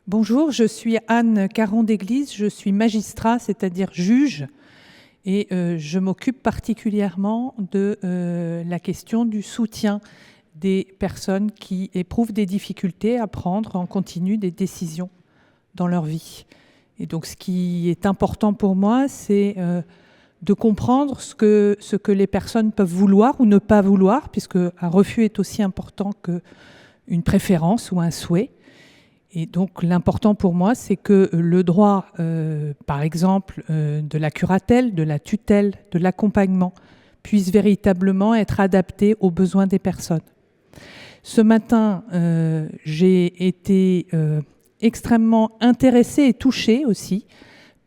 Bonjour, je suis Anne Caron-d'Église, je suis magistrat, c'est-à-dire juge, et je m'occupe particulièrement de la question du soutien des personnes qui éprouvent des difficultés à prendre en continu des décisions dans leur vie. Et donc ce qui est important pour moi, c'est de comprendre ce que les personnes peuvent vouloir ou ne pas vouloir, puisque un refus est aussi important qu'une préférence ou un souhait. Et donc l'important pour moi, c'est que le droit, par exemple, de la curatelle, de la tutelle, de l'accompagnement, puisse véritablement être adapté aux besoins des personnes. Ce matin, j'ai été extrêmement intéressée et touchée aussi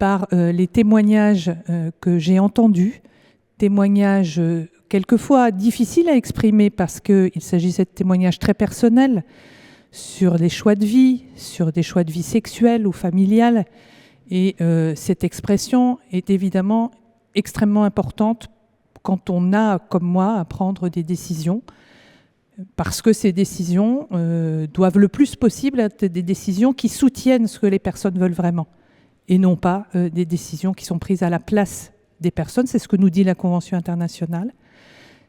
par les témoignages que j'ai entendus, témoignages quelquefois difficiles à exprimer parce qu'il s'agissait de témoignages très personnels, sur des choix de vie sexuelle ou familiale. Et cette expression est évidemment extrêmement importante quand on a, comme moi, à prendre des décisions, parce que ces décisions doivent le plus possible être des décisions qui soutiennent ce que les personnes veulent vraiment, et non pas des décisions qui sont prises à la place des personnes. C'est ce que nous dit la Convention internationale.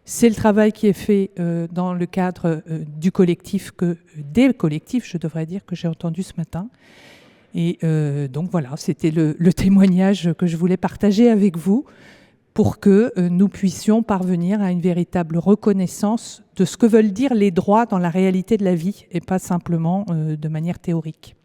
C'est le travail qui est fait dans le cadre du collectif, des collectifs, je devrais dire, que j'ai entendu ce matin. Et donc voilà, c'était le témoignage que je voulais partager avec vous pour que nous puissions parvenir à une véritable reconnaissance de ce que veulent dire les droits dans la réalité de la vie et pas simplement de manière théorique.